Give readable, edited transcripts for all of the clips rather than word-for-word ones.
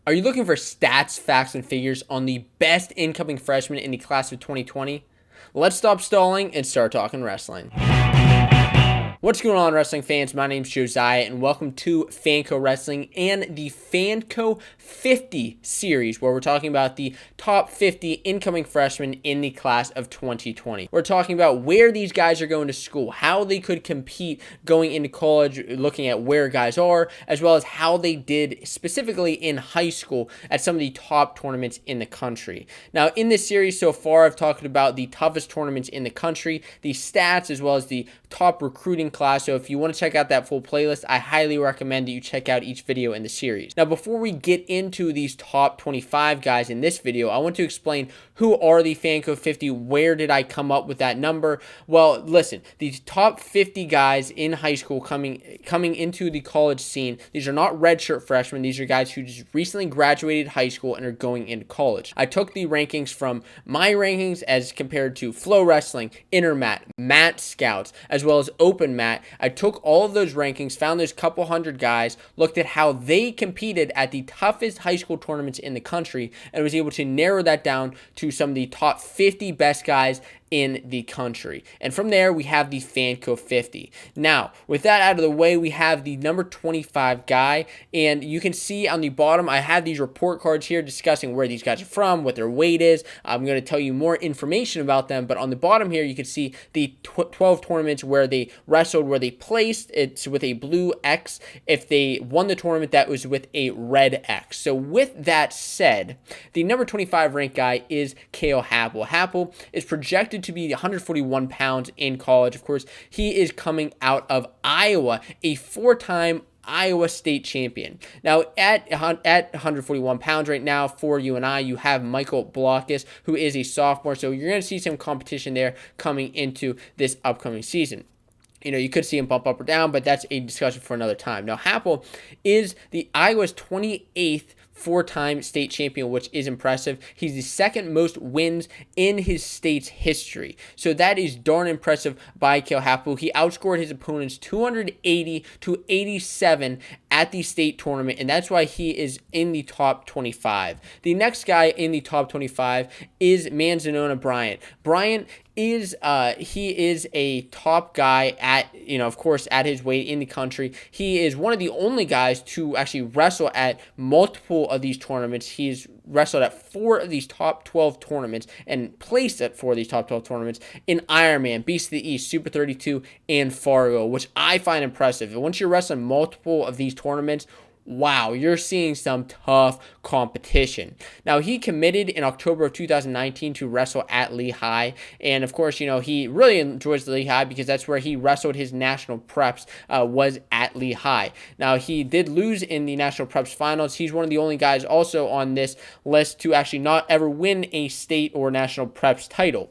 Are you looking for stats, facts, and figures on the best incoming freshmen in the class of 2020? Let's stop stalling and start talking wrestling. What's going on, wrestling fans? My name's Josiah, and welcome to Fanco Wrestling and the Fanco 50 series, where we're talking about the top 50 incoming freshmen in the class of 2020. We're talking about where these guys are going to school, how they could compete going into college, looking at where guys are, as well as how they did specifically in high school at some of the top tournaments in the country. Now, in this series so far, I've talked about the toughest tournaments in the country, the stats, as well as the top recruiting class. So if you want to check out that full playlist, I highly recommend that you check out each video in the series. Now, before we get into these top 25 guys in this video, I want to explain who are the Fanco 50. Where did I come up with that number? Well, listen, these top 50 guys in high school coming into the college scene, these are not redshirt freshmen. These are guys who just recently graduated high school and are going into college. I took the rankings from my rankings as compared to Flow Wrestling, Intermat, Mat Scouts, as well as Open Mat. I took all of those rankings, found those couple hundred guys, looked at how they competed at the toughest high school tournaments in the country, and was able to narrow that down to some of the top 50 best guys in the country. And from there, we have the Fanco 50. Now, with that out of the way, we have the number 25 guy, and you can see on the bottom, I have these report cards here discussing where these guys are from, what their weight is. I'm going to tell you more information about them, but on the bottom here, you can see the 12 tournaments where they wrestled, where they placed. It's with a blue X. If they won the tournament, that was with a red X. So with that said, the number 25 ranked guy is Kaleb Happel. Happel is projected to be 141 pounds in college. Of course, he is coming out of Iowa, a four-time Iowa State champion. Now, at 141 pounds right now for you and I, you have Michael Blockus, who is a sophomore. So you're going to see some competition there coming into this upcoming season. You know, you could see him bump up or down, but that's a discussion for another time. Now, Happel is the Iowa's 28th four-time state champion, which is impressive. He's the second most wins in his state's history. So that is darn impressive by Kaleb Happel. He outscored his opponents 280 to 87 at the state tournament, and that's why he is in the top 25. The next guy in the top 25 is Manzanona Bryant. Bryant is a top guy at, of course, at his weight in the country. He is one of the only guys to actually wrestle at multiple of these tournaments. He's wrestled at 4 of these top 12 tournaments and placed at 4 of these top 12 tournaments in Ironman, Beast of the East, Super 32, and Fargo, which I find impressive. And once you're wrestling multiple of these tournaments, wow, you're seeing some tough competition. Now, he committed in October of 2019 to wrestle at Lehigh. And of course, he really enjoys Lehigh because that's where he wrestled his national preps, was at Lehigh. Now, he did lose in the national preps finals. He's one of the only guys also on this list to actually not ever win a state or national preps title.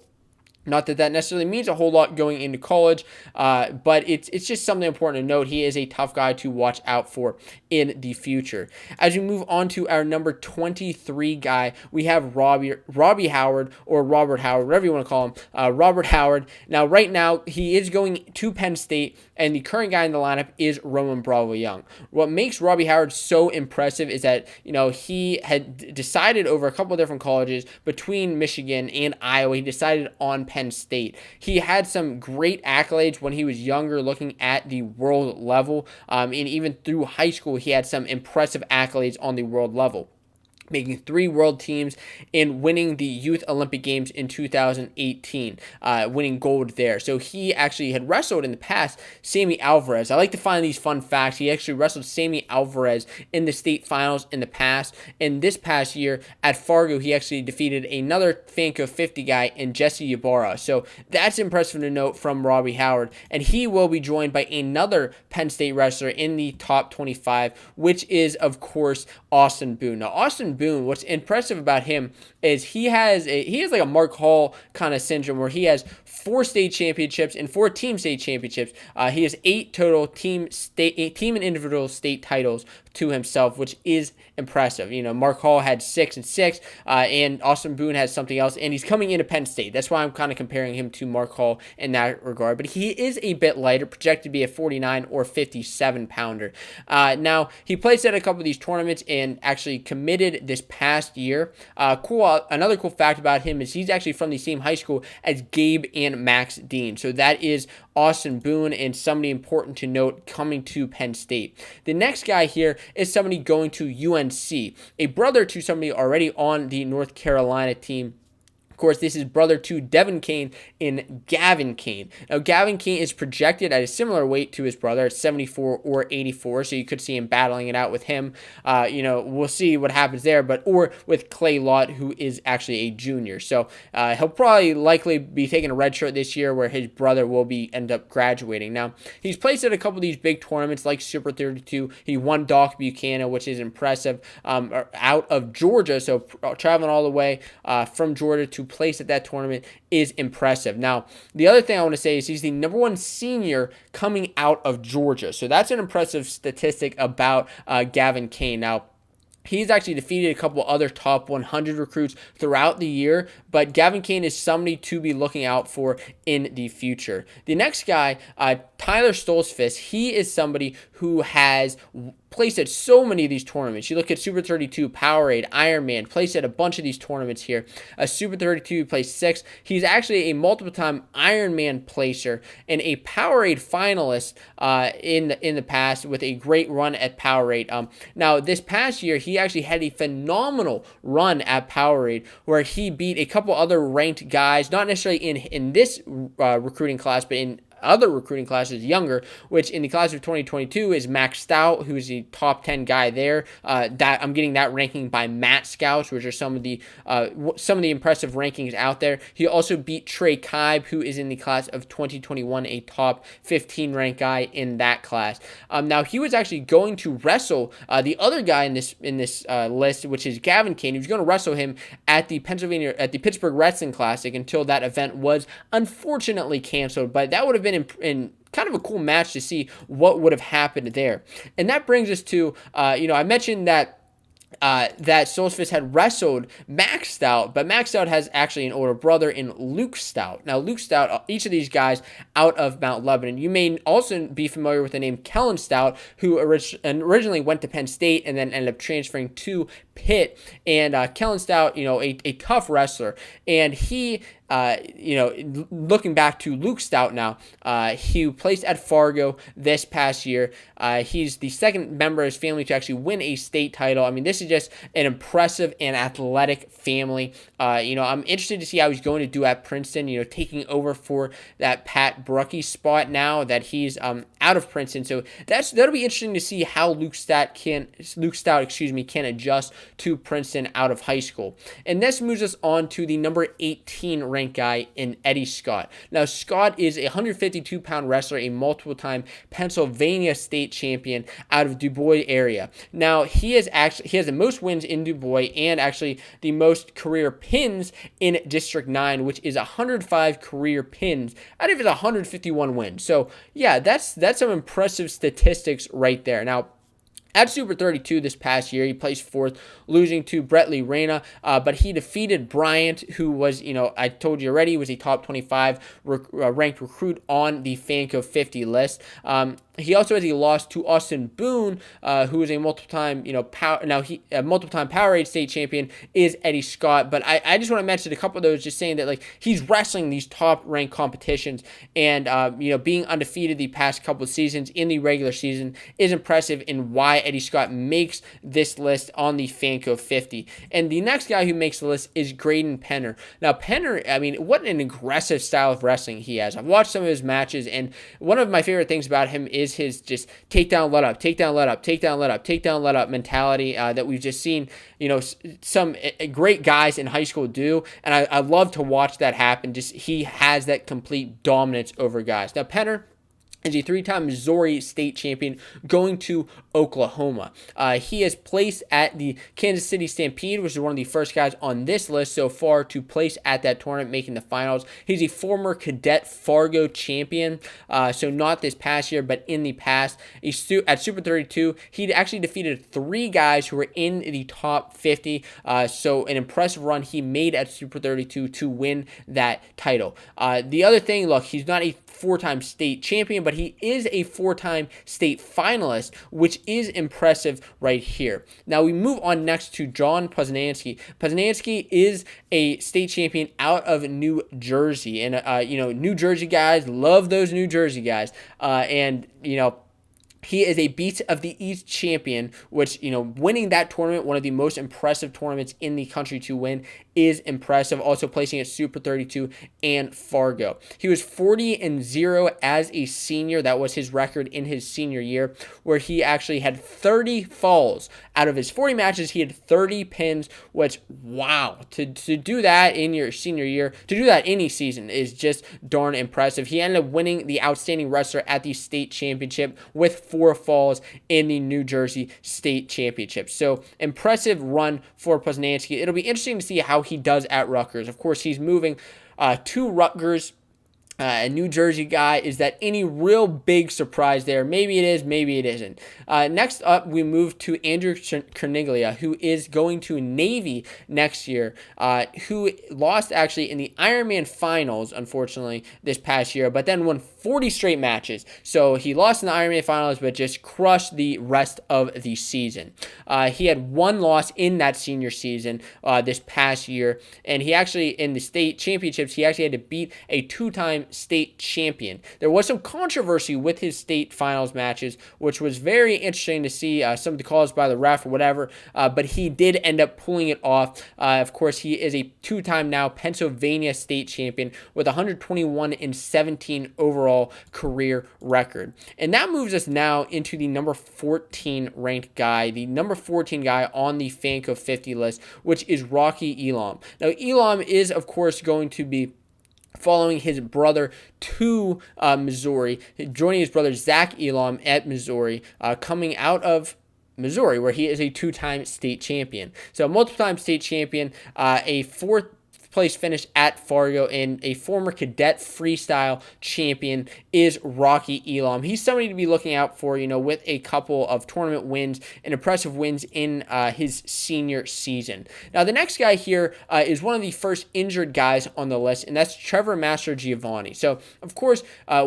Not that that necessarily means a whole lot going into college, but it's just something important to note. He is a tough guy to watch out for in the future. As we move on to our number 23 guy, we have Robbie Howard, or Robert Howard, whatever you want to call him, Robert Howard. Now, right now, he is going to Penn State, and the current guy in the lineup is Roman Bravo Young. What makes Robbie Howard so impressive is that, he had decided over a couple of different colleges between Michigan and Iowa. He decided on Penn State. He had some great accolades when he was younger, looking at the world level, and even through high school, he had some impressive accolades on the world level, making 3 world teams and winning the Youth Olympic Games in 2018, winning gold there. So he actually had wrestled in the past Sammy Alvarez. I like to find these fun facts. He actually wrestled Sammy Alvarez in the state finals in the past. And this past year at Fargo, he actually defeated another Fanco 50 guy in Jesse Ybarra. So that's impressive to note from Robbie Howard. And he will be joined by another Penn State wrestler in the top 25, which is, of course, Austin Boone. Now, Austin Boone, what's impressive about him is he has like a Mark Hall kind of syndrome, where he has 4 state championships and 4 team state championships. He has 8 total team and individual state titles, to himself, which is impressive. Mark Hall had 6 and 6, and Austin Boone has something else, and he's coming into Penn State. That's why I'm kind of comparing him to Mark Hall in that regard. But he is a bit lighter, projected to be a 49 or 57 pounder. Now, he placed at a couple of these tournaments and actually committed this past year. Another cool fact about him is he's actually from the same high school as Gabe and Max Dean. So that is Austin Boone and somebody important to note coming to Penn State. The next guy here is somebody going to UNC, a brother to somebody already on the North Carolina team. Of course, this is brother to Devin Kane and Gavin Kane. Now, Gavin Kane is projected at a similar weight to his brother at 74 or 84, so you could see him battling it out with him. We'll see what happens there, or with Clay Lott, who is actually a junior. So he'll probably likely be taking a red shirt this year, where his brother will end up graduating. Now, he's placed at a couple of these big tournaments like Super 32. He won Doc Buchanan, which is impressive, out of Georgia. So traveling all the way from Georgia to place at that tournament is impressive. Now, the other thing I want to say is he's the number 1 senior coming out of Georgia. So that's an impressive statistic about Gavin Kane. Now, he's actually defeated a couple other top 100 recruits throughout the year, but Gavin Kane is somebody to be looking out for in the future. The next guy, Tyler Stoltzfus, he is somebody who has placed at so many of these tournaments. You look at Super 32, Powerade, Ironman, placed at a bunch of these tournaments here. Super 32, placed 6th. He's actually a multiple-time Ironman placer and a Powerade finalist in the past with a great run at Powerade. Now, this past year, he actually had a phenomenal run at Powerade where he beat a couple other ranked guys, not necessarily in this recruiting class, but in other recruiting classes younger, which in the class of 2022 is Max Stout, who is the top 10 guy there. That I'm getting that ranking by Matt Scouts, which are some of the impressive rankings out there. He also beat Trey Kibe, who is in the class of 2021, a top 15 ranked guy in that class. Now he was actually going to wrestle the other guy in this list, which is Gavin Kane. He was going to wrestle him at the Pittsburgh Wrestling Classic until that event was unfortunately canceled. But that would have been in kind of a cool match to see what would have happened there. And that brings us to, I mentioned that Stoltzfus had wrestled Max Stout, but Max Stout has actually an older brother in Luke Stout. Now, Luke Stout, each of these guys out of Mount Lebanon. You may also be familiar with the name Kellen Stout, who originally went to Penn State and then ended up transferring to Pitt. And Kellen Stout, a tough wrestler. And he, looking back to Luke Stout now, he placed at Fargo this past year. He's the second member of his family to actually win a state title. I mean, this is just an impressive and athletic family. I'm interested to see how he's going to do at Princeton, taking over for that Pat Bruckey spot now that he's out of Princeton. So that'll be interesting to see how Luke Stout can adjust to Princeton out of high school. And this moves us on to the number 18 ranked guy in Eddie Scott. Now, Scott is a 152-pound wrestler, a multiple-time Pennsylvania state champion out of Du Bois area. Now, he has the most wins in Du Bois and actually the most career pins in District 9, which is 105 career pins out of his 151 wins. So, yeah, that's some impressive statistics right there. Now, at Super 32 this past year, he placed 4th, losing to Brettley Reyna, but he defeated Bryant, who was, I told you already, was a top 25 ranked recruit on the Fanco 50 list. He also has a loss to Austin Boone, who is a multiple-time, multiple-time Powerade state champion, is Eddie Scott. But I just want to mention a couple of those, just saying that he's wrestling these top-ranked competitions, and being undefeated the past couple of seasons in the regular season is impressive, in why Eddie Scott makes this list on the Fanco 50. And the next guy who makes the list is Graydon Penner. Now, Penner, what an aggressive style of wrestling he has. I've watched some of his matches, and one of my favorite things about him is his just takedown, let up, takedown, let up, takedown, let up, takedown, let up mentality that we've just seen, some great guys in high school do, and I love to watch that happen. Just he has that complete dominance over guys. Now, Penner is a three-time Missouri state champion going to Oklahoma. He has placed at the Kansas City Stampede, which is one of the first guys on this list so far to place at that tournament, making the finals. He's a former cadet Fargo champion, so not this past year, but in the past. At Super 32, he actually defeated 3 guys who were in the top 50, so an impressive run he made at Super 32 to win that title. The other thing, look, he's not a 4-time state champion, but he is a 4-time state finalist, which is impressive right here. Now we move on next to John Poznanski. Poznanski is a state champion out of New Jersey, and New Jersey guys love those New Jersey guys, he is a Beats of the East champion, which, winning that tournament, one of the most impressive tournaments in the country to win, is impressive. Also placing at Super 32 and Fargo. He was 40-0 as a senior. That was his record in his senior year, where he actually had 30 falls. Out of his 40 matches, he had 30 pins, which, wow, to do that in your senior year, to do that any season is just darn impressive. He ended up winning the Outstanding Wrestler at the state championship with 4 falls in the New Jersey State Championship. So impressive run for Poznanski. It'll be interesting to see how he does at Rutgers. Of course, he's moving to Rutgers. A New Jersey guy. Is that any real big surprise there? Maybe it is, maybe it isn't. Next up, we move to Andrew Kerniglia, who is going to Navy next year, who lost actually in the Ironman finals, unfortunately, this past year, but then won 40 straight matches. So he lost in the Ironman finals, but just crushed the rest of the season. He had 1 loss in that senior season this past year, and he actually, in the state championships, he actually had to beat a 2-time state champion. There was some controversy with his state finals matches, which was very interesting to see, some of the calls by the ref or whatever, but he did end up pulling it off. Of course, he is a 2-time now Pennsylvania state champion with 121-17 overall career record. And that moves us now into the number 14 ranked guy, the number 14 guy on the Fanco 50 list, which is Rocky Elam. Now, Elam is, of course, going to be following his brother to Missouri, joining his brother Zach Elam at Missouri, coming out of Missouri, where he is a 2-time state champion. So multiple-time state champion, a 4th place finish at Fargo, and a former cadet freestyle champion is Rocky Elam. He's somebody to be looking out for, with a couple of tournament wins and impressive wins in his senior season. Now, the next guy here is one of the first injured guys on the list, and that's Trevor Master Giovanni. So, of course,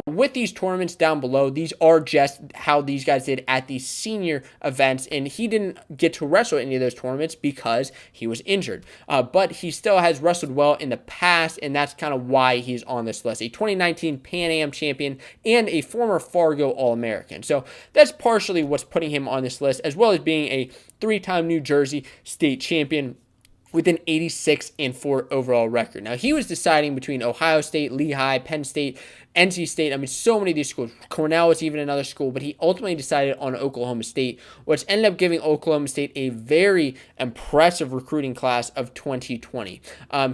with these tournaments down below, these are just how these guys did at the senior events, and he didn't get to wrestle any of those tournaments because he was injured. But he still has wrestled well in the past, and that's kind of why he's on this list. A 2019 Pan Am champion and a former Fargo All-American. So that's partially what's putting him on this list, as well as being a 3-time New Jersey state champion with an 86-4 overall record. Now, he was deciding between Ohio State, Lehigh, Penn State, NC State. I mean, so many of these schools. Cornell was even another school, but he ultimately decided on Oklahoma State, which ended up giving Oklahoma State a very impressive recruiting class of 2020.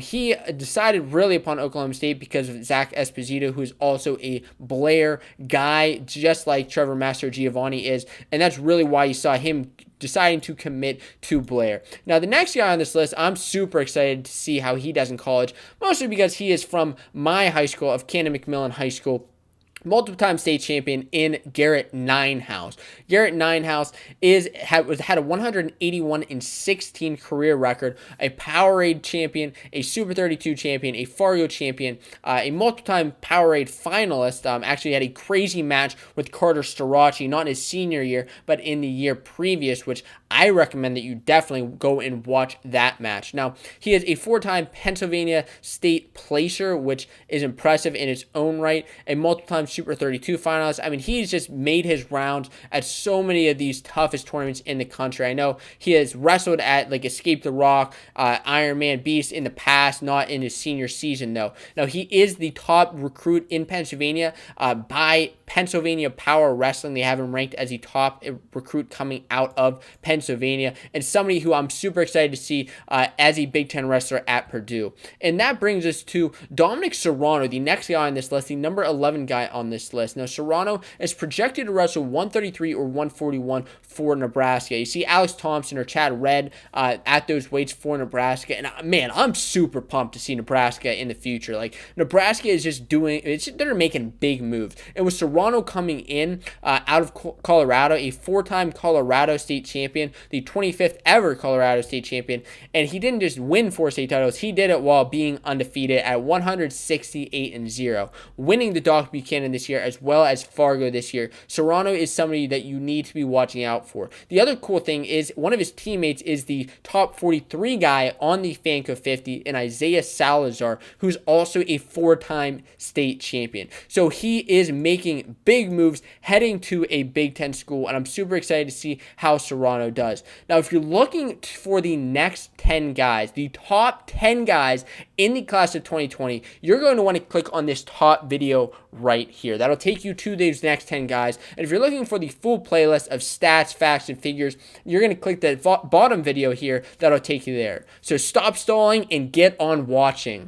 He decided really upon Oklahoma State because of Zach Esposito, who is also a Blair guy, just like Trevor Master Giovanni is, and that's really why you saw him deciding to commit to Blair. Now, the next guy on this list, I'm super excited to see how he does in college, mostly because he is from my high school of Cannon McMillan High School. Multiple-time state champion in Garrett Ninehouse. Garrett Ninehouse had a 181-16 career record, a Powerade champion, a Super 32 champion, a Fargo champion, a multiple-time Powerade finalist. Actually had a crazy match with Carter Starachi, not in his senior year, but in the year previous, which I recommend that you definitely go and watch that match. Now, he is a 4-time Pennsylvania state placer, which is impressive in its own right, a multiple-time Super 32 finalist. I mean, he's just made his rounds at so many of these toughest tournaments in the country. I know he has wrestled at like Escape the Rock, Iron Man Beast in the past, not in his senior season though. Now, he is the top recruit in Pennsylvania by Pennsylvania Power Wrestling. They have him ranked as the top recruit coming out of Pennsylvania, and somebody who I'm super excited to see as a Big Ten wrestler at Purdue. And that brings us to Dominic Serrano, the next guy on this list, the number 11 guy on this list. Now, Serrano is projected to wrestle 133 or 141 for Nebraska. You see Alex Thompson or Chad Redd at those weights for Nebraska. And man, I'm super pumped to see Nebraska in the future. Like, Nebraska is just they're making big moves. And with Serrano coming in out of Colorado, a 4-time Colorado state champion, the 25th ever Colorado state champion, and he didn't just win 4 state titles, he did it while being undefeated at 168-0, winning the Doc Buchanan this year as well as Fargo this year. Serrano is somebody that you need to be watching out for. The other cool thing is one of his teammates is the top 43 guy on the Fanco 50 in Isaiah Salazar, who's also a 4-time state champion. So he is making big moves heading to a Big Ten school, and I'm super excited to see how Serrano does. Now, if you're looking for the next 10 guys, the top 10 guys in the class of 2020, you're going to want to click on this top video right here. That'll take you to these next 10 guys. And if you're looking for the full playlist of stats, facts, and figures, you're going to click that bottom video here. That'll take you there. So stop stalling and get on watching.